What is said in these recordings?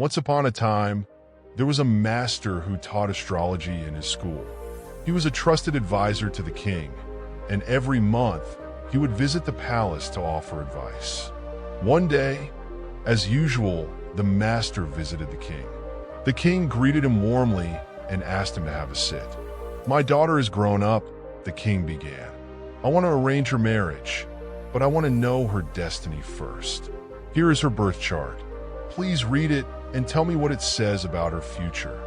Once upon a time, there was a master who taught astrology in his school. He was a trusted advisor to the king, and every month he would visit the palace to offer advice. One day, as usual, the master visited the king. The king greeted him warmly and asked him to have a sit. "My daughter is grown up," the king began. "I want to arrange her marriage, but I want to know her destiny first. Here is her birth chart. Please read it and tell me what it says about her future."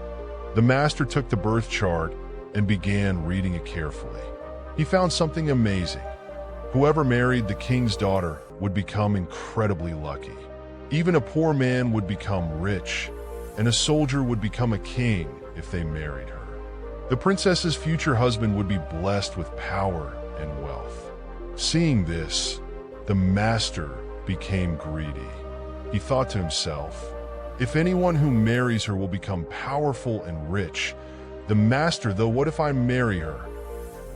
The master took the birth chart and began reading it carefully. He found something amazing. Whoever married the king's daughter would become incredibly lucky. Even a poor man would become rich, and a soldier would become a king if they married her. The princess's future husband would be blessed with power and wealth. Seeing this, the master became greedy. He thought to himself, "If anyone who marries her will become powerful and rich, the master, though, what if I marry her?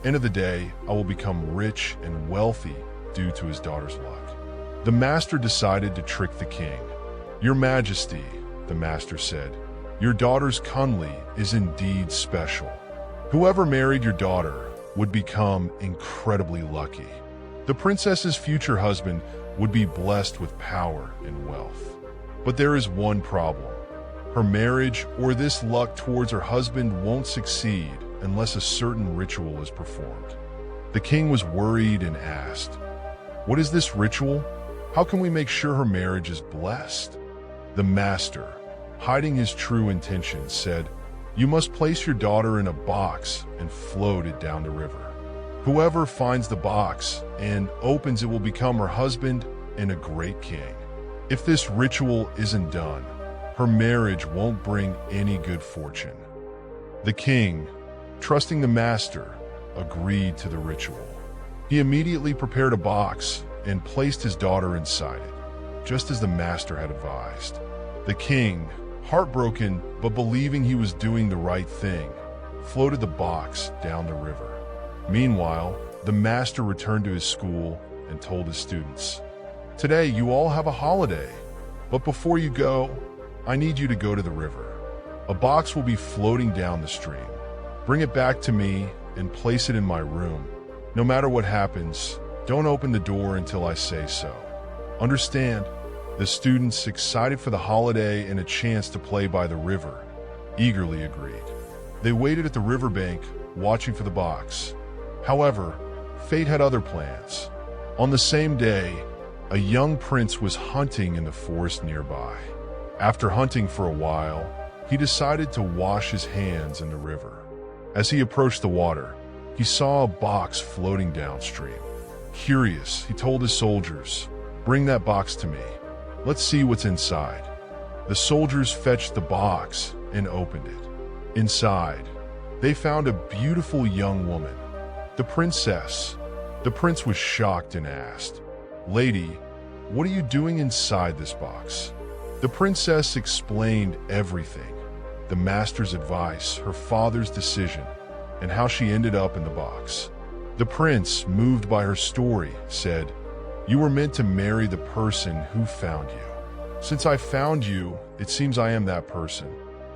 End of the day, I will become rich and wealthy due to his daughter's luck." The master decided to trick the king. "Your Majesty," the master said, "your daughter's Kunli is indeed special. Whoever married your daughter would become incredibly lucky. The princess's future husband would be blessed with power and wealth. But there is one problem. Her marriage or this luck towards her husband won't succeed unless a certain ritual is performed." The king was worried and asked, "What is this ritual? How can we make sure her marriage is blessed?" The master, hiding his true intentions, said, "You must place your daughter in a box and float it down the river. Whoever finds the box and opens it will become her husband and a great king. If this ritual isn't done, her marriage won't bring any good fortune." The king, trusting the master, agreed to the ritual. He immediately prepared a box and placed his daughter inside it, just as the master had advised. The king, heartbroken but believing he was doing the right thing, floated the box down the river. Meanwhile, the master returned to his school and told his students, "Today you all have a holiday, but before you go, I need you to go to the river. A box will be floating down the stream. Bring it back to me and place it in my room. No matter what happens, don't open the door until I say so. Understand?" The students, excited for the holiday and a chance to play by the river, eagerly agreed. They waited at the riverbank, watching for the box. However, fate had other plans. On the same day, a young prince was hunting in the forest nearby. After hunting for a while, he decided to wash his hands in the river. As he approached the water, he saw a box floating downstream. Curious, he told his soldiers, "Bring that box to me. Let's see what's inside." The soldiers fetched the box and opened it. Inside, they found a beautiful young woman, the princess. The prince was shocked and asked, "Lady, what are you doing inside this box?" The princess explained everything: the master's advice, her father's decision, and how she ended up in the box. The prince, moved by her story, said, "You were meant to marry the person who found you. Since I found you, it seems I am that person.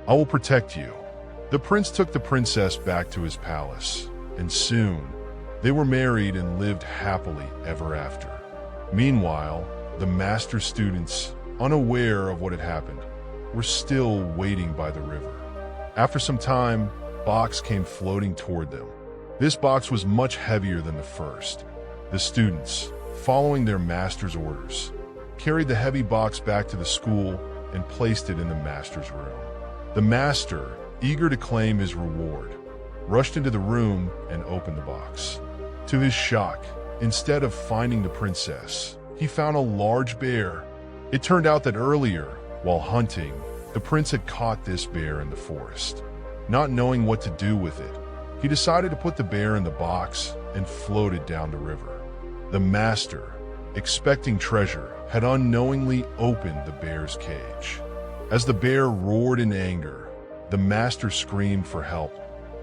I will protect you." The prince took the princess back to his palace, and soon they were married and lived happily ever after. Meanwhile, the master's students, unaware of what had happened, were still waiting by the river. After some time, a box came floating toward them. This box was much heavier than the first. The students, following their master's orders, carried the heavy box back to the school and placed it in the master's room. The master, eager to claim his reward, rushed into the room and opened the box. To his shock, instead of finding the princess, he found a large bear. It turned out that earlier, while hunting, the prince had caught this bear in the forest. Not knowing what to do with it, he decided to put the bear in the box and float it down the river. The master, expecting treasure, had unknowingly opened the bear's cage. As the bear roared in anger, the master screamed for help,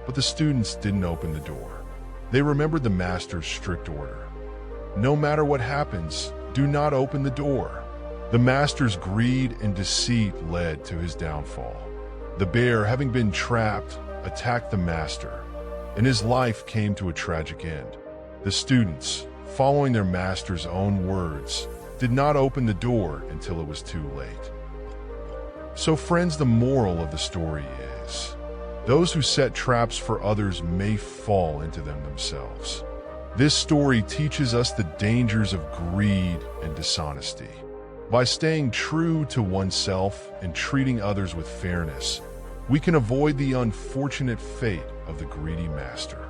but the students didn't open the door. They remembered the master's strict order: "No matter what happens, do not open the door." The master's greed and deceit led to his downfall. The bear, having been trapped, attacked the master, and his life came to a tragic end. The students, following their master's own words, did not open the door until it was too late. So friends, the moral of the story is, those who set traps for others may fall into them themselves. This story teaches us the dangers of greed and dishonesty. By staying true to oneself and treating others with fairness, we can avoid the unfortunate fate of the greedy master.